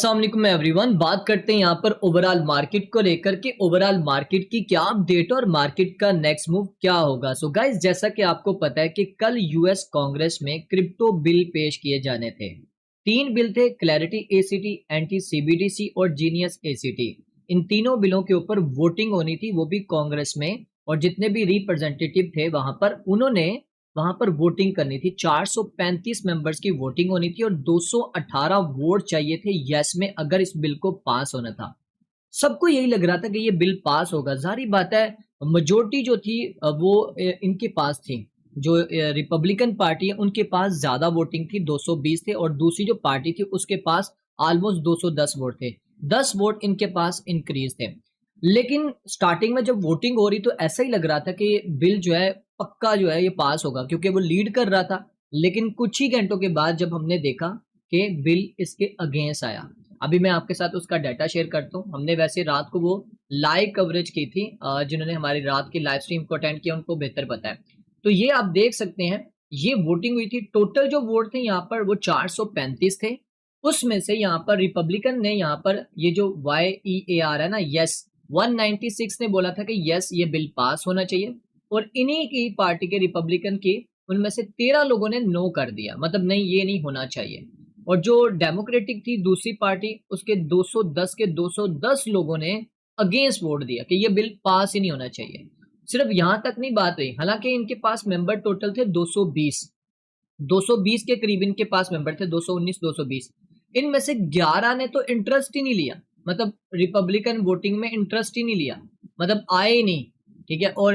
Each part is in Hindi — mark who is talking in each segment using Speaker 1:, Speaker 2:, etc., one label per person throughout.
Speaker 1: अस्सलाम एवरीवन। बात करते हैं यहाँ पर ओवरऑल मार्केट को लेकर के ओवरऑल मार्केट की क्या अपडेट और मार्केट का नेक्स्ट मूव क्या होगा। सो गाइस, जैसा कि आपको पता है कि कल यूएस कांग्रेस में क्रिप्टो बिल पेश किए जाने थे। 3 बिल थे, क्लैरिटी एसीटी, एंटी सीबीडीसी और जीनियस एसीटी। इन तीनों बिलों के ऊपर वोटिंग होनी थी, वो भी कांग्रेस में, और जितने भी रिप्रेजेंटेटिव थे वहां पर उन्होंने वहां पर वोटिंग करनी थी। 435 मेंबर्स की वोटिंग होनी थी और 218 वोट चाहिए थे यस में अगर इस बिल को पास होना था। सबको यही लग रहा था कि ये बिल पास होगा। जारी बात है, मेजोरिटी जो थी वो इनके पास थी। जो रिपब्लिकन पार्टी है उनके पास ज्यादा वोटिंग थी, 220 थे, और दूसरी जो पार्टी थी उसके पास ऑलमोस्ट 210 वोट थे। 10 वोट इनके पास इंक्रीज थे। लेकिन स्टार्टिंग में जब वोटिंग हो रही तो ऐसा ही लग रहा था कि बिल जो है पक्का जो है ये पास होगा, क्योंकि वो लीड कर रहा था। लेकिन कुछ ही घंटों के बाद जब हमने देखा कि बिल इसके अगेंस्ट आया, अभी मैं आपके साथ उसका डाटा शेयर करता हूँ। हमने वैसे रात को वो लाइव कवरेज की थी, जिन्होंने हमारी रात की लाइव स्ट्रीम को अटेंड किया उनको बेहतर पता है। तो ये आप देख सकते हैं, ये वोटिंग हुई थी। टोटल जो वोट थे यहाँ पर वो 435 थे। उसमें से यहाँ पर रिपब्लिकन ने यहाँ पर ये जो YEAR है ना, यस, 196 ने बोला था कि यस ये बिल पास होना चाहिए, और इन्हीं की पार्टी के रिपब्लिकन के उनमें से 13 लोगों ने नो कर दिया, मतलब नहीं ये नहीं होना चाहिए। और जो डेमोक्रेटिक थी दूसरी पार्टी, उसके 210 के 210 लोगों ने अगेंस्ट वोट दिया कि ये बिल पास ही नहीं होना चाहिए। सिर्फ यहां तक नहीं बात हुई, हालांकि इनके पास मेंबर टोटल थे 220 के करीब इनके पास मेंबर थे, 219 220। इनमें से 11 ने तो इंटरेस्ट ही नहीं लिया, मतलब रिपब्लिकन वोटिंग में इंटरेस्ट ही नहीं लिया, मतलब आए ही नहीं। ठीक है, और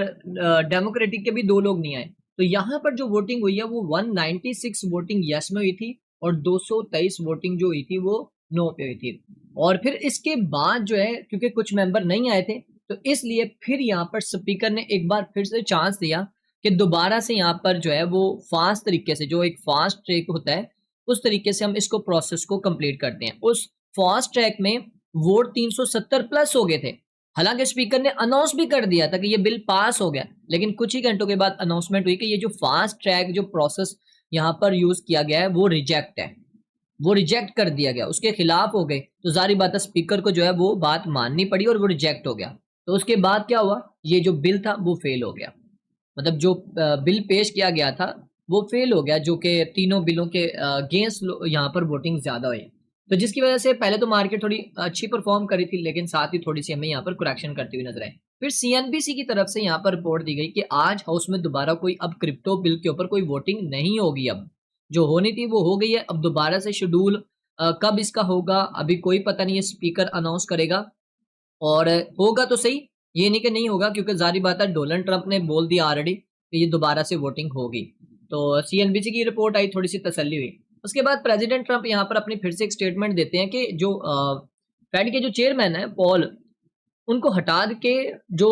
Speaker 1: डेमोक्रेटिक के भी 2 लोग नहीं आए। तो यहाँ पर जो वोटिंग हुई है वो 196 वोटिंग यस में हुई थी और 223 वोटिंग जो हुई थी वो नो पे हुई थी। और फिर इसके बाद जो है, क्योंकि कुछ मेंबर नहीं आए थे, तो इसलिए फिर यहाँ पर स्पीकर ने एक बार फिर से चांस दिया कि दोबारा से यहाँ पर जो है वो फास्ट तरीके से, जो एक फास्ट ट्रैक होता है उस तरीके से हम इसको प्रोसेस को कंप्लीट करते हैं। उस फास्ट ट्रैक में वोट 370 प्लस हो गए थे। हालांकि स्पीकर ने अनाउंस भी कर दिया था कि ये बिल पास हो गया, लेकिन कुछ ही घंटों के बाद अनाउंसमेंट हुई कि ये जो फास्ट ट्रैक जो प्रोसेस यहाँ पर यूज किया गया है वो रिजेक्ट है, वो रिजेक्ट कर दिया गया, उसके खिलाफ हो गए। तो जारी बात है स्पीकर को जो है वो बात माननी पड़ी और वो रिजेक्ट हो गया। तो उसके बाद क्या हुआ, ये जो बिल था वो फेल हो गया, मतलब जो बिल पेश किया गया था वो फेल हो गया, जो कि तीनों बिलों के अगेंस्ट यहाँ पर वोटिंग ज्यादा हुई। तो जिसकी वजह से पहले तो मार्केट थोड़ी अच्छी परफॉर्म करी थी, लेकिन साथ ही थोड़ी सी हमें यहाँ पर करेक्शन करती हुई नजर आई। फिर सीएनबीसी की तरफ से यहाँ पर रिपोर्ट दी गई कि आज हाउस में दोबारा कोई अब क्रिप्टो बिल के ऊपर कोई वोटिंग नहीं होगी। अब जो होनी थी वो हो गई है, अब दोबारा से शेड्यूल कब इसका होगा अभी कोई पता नहीं है, स्पीकर अनाउंस करेगा। और होगा तो सही, ये नहीं कि नहीं होगा, क्योंकि जारी बात है डोनाल्ड ट्रंप ने बोल दिया ऑलरेडी कि ये दोबारा से वोटिंग होगी। तो सीएनबीसी की रिपोर्ट आई, थोड़ी सी तसल्ली हुई। उसके बाद प्रेसिडेंट ट्रंप यहाँ पर अपनी फिर से एक स्टेटमेंट देते हैं कि जो फेड के जो चेयरमैन है पॉल, उनको हटा के जो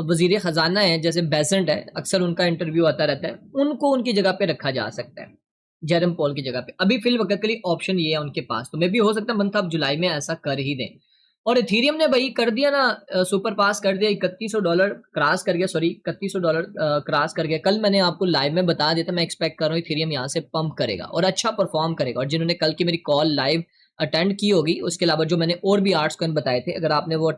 Speaker 1: वजीर खजाना है जैसे बेसेंट है, अक्सर उनका इंटरव्यू आता रहता है, उनको उनकी जगह पे रखा जा सकता है, जेरम पॉल की जगह पे। अभी फिल वक्त के लिए ऑप्शन ये है उनके पास, तो मे भी हो सकता है मंथ ऑफ जुलाई में ऐसा कर ही दें। और इथीरियम ने भाई कर दिया ना, सुपर पास कर दिया, $3100 क्रॉस कर गया, सॉरी $3100 क्रॉस कर गया। कल मैंने आपको लाइव में बता दिया था, मैं एक्सपेक्ट कर रहा हूँ इथीरियम यहाँ से पंप करेगा और अच्छा परफॉर्म करेगा। और जिन्होंने कल की मेरी कॉल लाइव अटेंड की होगी, उसके अलावा जो मैंने और भी आर्ट्स कॉइन बताए थे, अगर आपने वो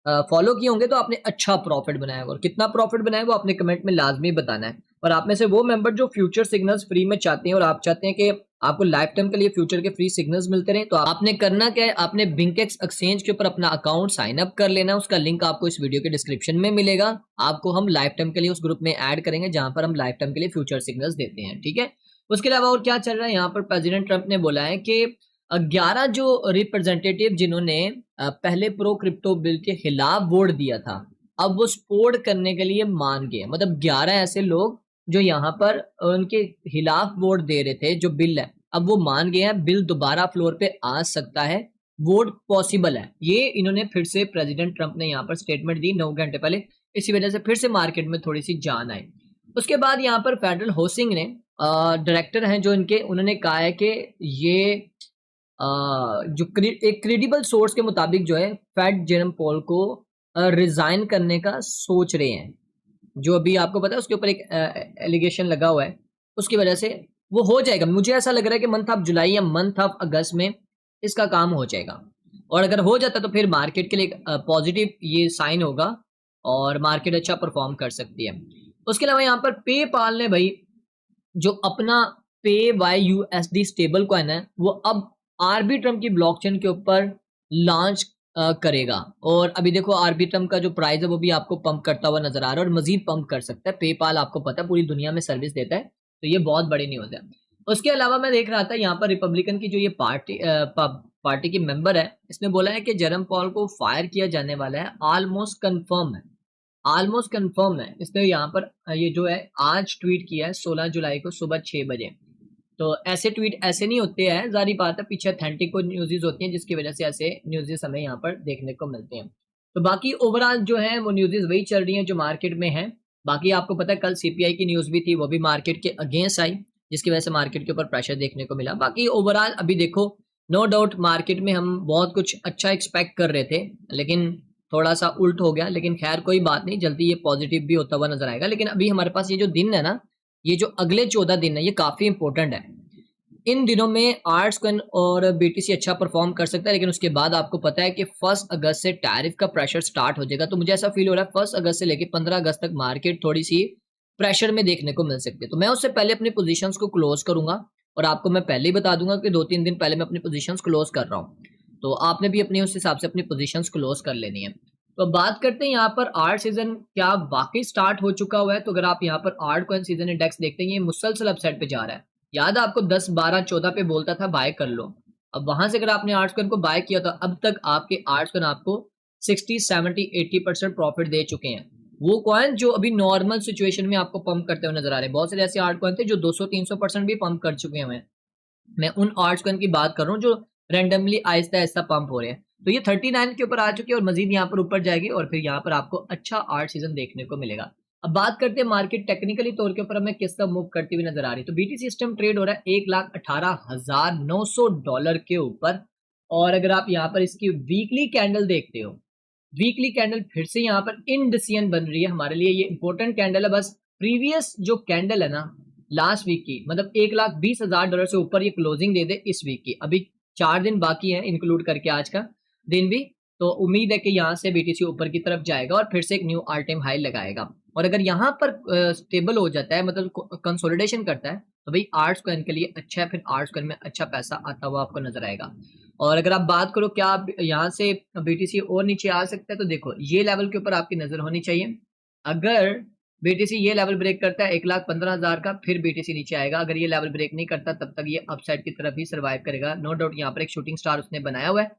Speaker 1: फॉलो किए होंगे तो आपने अच्छा प्रॉफिट बनाया होगा। और कितना प्रॉफिट बनाया वो आपने कमेंट में लाजमी बताना है। और आप में से वो मेंबर जो फ्यूचर सिग्नल्स फ्री में चाहते हैं और आप चाहते हैं कि आपको लाइफ टाइम के लिए फ्यूचर के फ्री सिग्नल्स मिलते रहे, तो आपने करना क्या है, आपने बिंकेक्स एक्सचेंज के ऊपर अपना अकाउंट साइन अप कर लेना। उसका लिंक आपको इस वीडियो के डिस्क्रिप्शन में मिलेगा। आपको हम लाइफ टाइम के लिए उस ग्रुप में ऐड करेंगे जहां पर हम लाइफ टाइम के लिए फ्यूचर सिग्नल्स देते हैं। ठीक है, उसके अलावा और क्या चल रहा है यहाँ पर, प्रेसिडेंट ट्रंप ने बोला है कि 11 जो रिप्रेजेंटेटिव जिन्होंने पहले प्रो क्रिप्टो बिल के खिलाफ वोट दिया था, अब वो सपोर्ट करने के लिए मान गए। मतलब 11 ऐसे लोग जो यहाँ पर उनके खिलाफ वोट दे रहे थे जो बिल है, अब वो मान गए हैं बिल दोबारा फ्लोर पे आ सकता है, वोट पॉसिबल है। ये इन्होंने फिर से प्रेसिडेंट ट्रंप ने यहाँ पर स्टेटमेंट दी 9 घंटे पहले, इसी वजह से फिर से मार्केट में थोड़ी सी जान आई। उसके बाद यहाँ पर फेडरल हाउसिंग ने डायरेक्टर हैं जो इनके, उन्होंने कहा है कि ये जो एक क्रेडिबल सोर्स के मुताबिक जो है फेड जेरम पॉल को रिजाइन करने का सोच रहे हैं। जो अभी आपको पता है उसके ऊपर एक एलिगेशन लगा हुआ है, उसकी वजह से वो हो जाएगा। मुझे ऐसा लग रहा है कि मंथ ऑफ जुलाई या मंथ ऑफ अगस्त में इसका काम हो जाएगा। और अगर हो जाता तो फिर मार्केट के लिए पॉजिटिव ये साइन होगा और मार्केट अच्छा परफॉर्म कर सकती है। उसके अलावा यहाँ पर पेपाल ने भाई जो अपना पे वाई यूएसडी स्टेबल कॉइन है वो अब आर्बिट्रम की ब्लॉकचेन के ऊपर लॉन्च करेगा। और अभी देखो आर्बिट्रम का जो प्राइस है वो भी आपको पंप करता हुआ नजर आ रहा है और मजीद पंप कर सकता है। पेपाल आपको पता है पूरी दुनिया में सर्विस देता है, तो ये बहुत बड़ी न्यूज है। उसके अलावा मैं देख रहा था यहाँ पर रिपब्लिकन की जो ये पार्टी की मेंबर है, इसने बोला है कि जेरम पॉल को फायर किया जाने वाला है, ऑलमोस्ट कंफर्म है, ऑलमोस्ट कंफर्म है। इसने यहाँ पर ये जो है आज ट्वीट किया है 16 जुलाई को सुबह 6 बजे। तो ऐसे ट्वीट ऐसे नहीं होते हैं, जारी बात है पीछे अथेंटिक को न्यूज़ होती हैं जिसकी वजह से ऐसे न्यूज़ हमें यहाँ पर देखने को मिलते हैं। तो बाकी ओवरऑल जो है वो न्यूज़ वही चल रही हैं जो मार्केट में है। बाकी आपको पता है कल सीपीआई की न्यूज़ भी थी, वो भी मार्केट के अगेंस्ट आई, जिसकी वजह से मार्केट के ऊपर प्रेशर देखने को मिला। बाकी ओवरऑल अभी देखो नो डाउट मार्केट में हम बहुत कुछ अच्छा एक्सपेक्ट कर रहे थे लेकिन थोड़ा सा उल्ट हो गया, लेकिन खैर कोई बात नहीं, जल्दी ये पॉजिटिव भी होता हुआ नजर आएगा। लेकिन अभी हमारे पास ये जो दिन है ना, ये जो अगले 14 दिन है ये काफी इंपॉर्टेंट है। इन दिनों में आर्ट्स कॉइन और बीटीसी अच्छा परफॉर्म कर सकता है, लेकिन उसके बाद आपको पता है कि 1 अगस्त से टैरिफ का प्रेशर स्टार्ट हो जाएगा। तो मुझे ऐसा फील हो रहा है 1 अगस्त से लेकर 15 अगस्त तक मार्केट थोड़ी सी प्रेशर में देखने को मिल सकती है। तो मैं उससे पहले अपनी पोजीशंस को क्लोज करूंगा और आपको मैं पहले ही बता दूंगा कि 2-3 दिन पहले मैं अपनी पोजीशंस क्लोज कर रहा हूँ, तो आपने भी अपने उस हिसाब से अपनी पोजीशंस क्लोज कर लेनी है। तो बात करते हैं यहाँ पर आर्ट सीजन क्या वाकई स्टार्ट हो चुका हुआ है। तो अगर आप यहाँ पर आर्ट कॉइन सीजन इंडेक्स देखते हैं ये मुसलसल अपसाइड पे जा रहा है। याद है आपको 10, 12, 14 पे बोलता था बाय कर लो। अब वहां से अगर आपने आर्ट्स कॉइन को बाय किया तो अब तक आपके आर्ट्स कॉइन आपको 60, 70, 80% प्रॉफिट दे चुके हैं। वो कॉइन जो अभी नॉर्मल सिचुएशन में आपको पंप करते हुए नजर आ रहे हैं, बहुत सारे ऐसे आर्ट कॉइन थे जो 200-300% भी पंप कर चुके हैं। मैं उन आर्ट्स कॉइन की बात कर रहा हूँ जो रेंडमली आहिस्ता आहिस्ता पंप हो रहे हैं। तो ये 39 के ऊपर आ चुकी है और मजीद यहाँ पर ऊपर जाएगी और फिर यहाँ पर आपको अच्छा आर्ट सीजन देखने को मिलेगा। अब बात करते हैं मार्केट टेक्निकली तौर के ऊपर हमें किस तरह मूव करती हुई नजर आ रही है। तो बीटीसी सिस्टम ट्रेड हो रहा है $1,18,900 के ऊपर। और अगर आप यहाँ पर इसकी वीकली कैंडल देखते हो, वीकली कैंडल फिर से यहाँ पर इनडिसिजन बन रही है हमारे लिए। ये इंपॉर्टेंट कैंडल है, बस प्रीवियस जो कैंडल है ना लास्ट वीक की, मतलब $1,20,000 से ऊपर ये क्लोजिंग दे दे इस वीक की। अभी 4 दिन बाकी है इंक्लूड करके आज का दिन भी, तो उम्मीद है कि यहाँ से बीटीसी ऊपर की तरफ जाएगा और फिर से एक न्यू ऑल टाइम हाई लगाएगा। और अगर यहाँ पर स्टेबल हो जाता है, मतलब कंसोलिडेशन करता है, तो भाई आर्ट्स कॉइन के लिए अच्छा है, फिर आर्ट्स कॉइन में अच्छा पैसा आता हुआ आपको नजर आएगा। और अगर आप बात करो क्या यहाँ से बीटीसी और नीचे आ सकता है, तो देखो ये लेवल के ऊपर आपकी नजर होनी चाहिए। अगर बीटीसी ये लेवल ब्रेक करता है 1,15,000 का, फिर बीटीसी नीचे आएगा। अगर ये लेवल ब्रेक नहीं करता तब तक ये अपसाइड की तरफ ही सर्वाइव करेगा। नो डाउट यहाँ पर एक शूटिंग स्टार उसने बनाया हुआ है,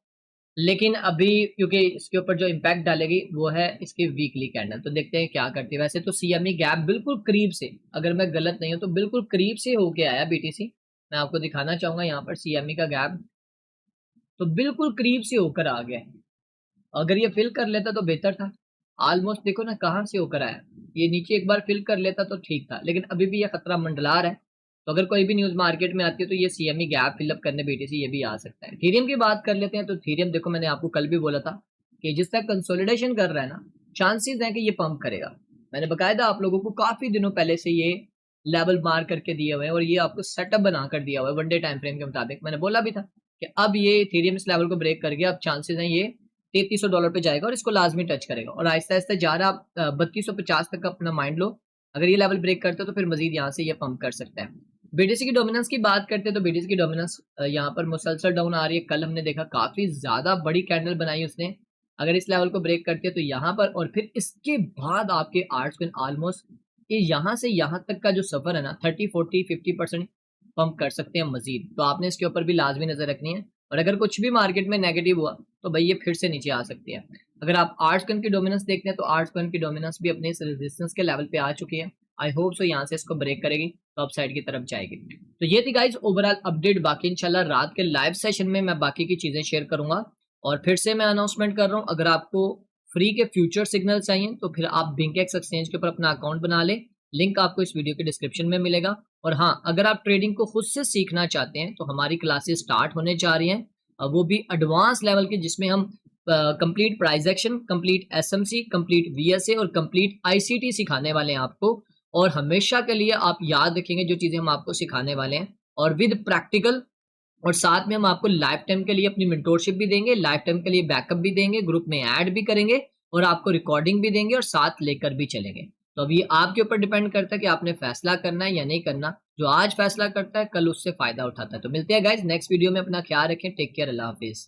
Speaker 1: लेकिन अभी क्योंकि इसके ऊपर जो इम्पैक्ट डालेगी वो है इसकी वीकली कैंडल, तो देखते हैं क्या करती है। वैसे तो सीएमई गैप बिल्कुल करीब से, अगर मैं गलत नहीं हूं तो बिल्कुल करीब से होके आया बीटीसी। मैं आपको दिखाना चाहूंगा यहाँ पर सीएमई का गैप, तो बिल्कुल करीब से होकर आ गया। अगर ये फिल कर लेता तो बेहतर था। ऑलमोस्ट देखो ना कहाँ से होकर आया, ये नीचे एक बार फिल कर लेता तो ठीक था, लेकिन अभी भी ये खतरा मंडला रहा है। तो अगर कोई भी न्यूज मार्केट में आती है तो ये सीएमई गैप फिलअप करने बीटीसी ये भी आ सकता है। थीरियम की बात कर लेते हैं। तो थीरियम देखो मैंने आपको कल भी बोला था कि जिस तरह कंसोलिडेशन कर रहा है ना, चांसेस हैं कि ये पंप करेगा। मैंने बकायदा आप लोगों को काफी दिनों पहले से ये लेवल मार करके दिए हुए हैं और ये आपको सेटअप बनाकर दिया हुआ है वन डे टाइम फ्रेम के मुताबिक। मैंने बोला भी था कि अब ये थीरियम इस लेवल को ब्रेक कर गया, अब चांसेस हैं ये $3,300 पे जाएगा और इसको लाजमी टच करेगा और आहिस्ता आहिस्ता जा रहा। 3250 तक का अपना माइंड लो, अगर ये लेवल ब्रेक करते हो तो फिर मजीद यहाँ से ये पंप कर सकता है। बीटीसी की डोमिनेंस की बात करते हैं तो बीटीसी की डोमिनेंस यहाँ पर मुसलसल डाउन आ रही है। कल हमने देखा काफी ज्यादा बड़ी कैंडल बनाई उसने, अगर इस लेवल को ब्रेक करती है तो यहाँ पर, और फिर इसके बाद आपके आर्ट्स कॉइन ऑलमोस्ट यहाँ से यहाँ तक का जो सफर है ना 30, 40, 50% पंप कर सकते हैं मजीद। तो आपने इसके ऊपर भी लाजमी नजर रखनी है और अगर कुछ भी मार्केट में नेगेटिव हुआ तो भाई ये फिर से नीचे आ सकती है। अगर आप आर्ट्स कॉइन की डोमिनेंस देखते हैं तो आर्ट्स कॉइन की डोमिनेंस भी अपने रेजिस्टेंस के लेवल पे आ चुकी है। आई होप सो यहाँ से इसको ब्रेक करेगी तो अपसाइड की तरफ जाएगी। तो ये थी गाइज ओवरऑल अपडेट। बाकी इंशाल्लाह रात के लाइव सेशन में मैं बाकी की चीजें शेयर करूंगा। और फिर से मैं अनाउंसमेंट कर रहा हूँ, अगर आपको फ्री के फ्यूचर सिग्नल चाहिए तो फिर आप बिंकेक्स एक्सचेंज के ऊपर अपना अकाउंट बना ले, लिंक आपको इस वीडियो के डिस्क्रिप्शन में मिलेगा। और हाँ, अगर आप ट्रेडिंग को खुद से सीखना चाहते हैं तो हमारी क्लासेस स्टार्ट होने जा रही हैं, वो भी एडवांस लेवल की, जिसमें हम complete price action, complete SMC, complete VSA और कंप्लीट आईसीटी सिखाने वाले हैं आपको। और हमेशा के लिए आप याद रखेंगे जो चीजें हम आपको सिखाने वाले हैं, और विद प्रैक्टिकल और साथ में हम आपको लाइफ टाइम के लिए अपनी मेंटोरशिप भी देंगे, लाइफ टाइम के लिए बैकअप भी देंगे, ग्रुप में ऐड भी करेंगे और आपको रिकॉर्डिंग भी देंगे और साथ लेकर भी चलेंगे। तो अभी आपके ऊपर डिपेंड करता है कि आपने फैसला करना है या नहीं करना। जो आज फैसला करता है कल उससे फायदा उठाता है। तो मिलते हैं गाइज नेक्स्ट वीडियो में। अपना ख्याल रखें। Take care. अल्लाह हाफिज।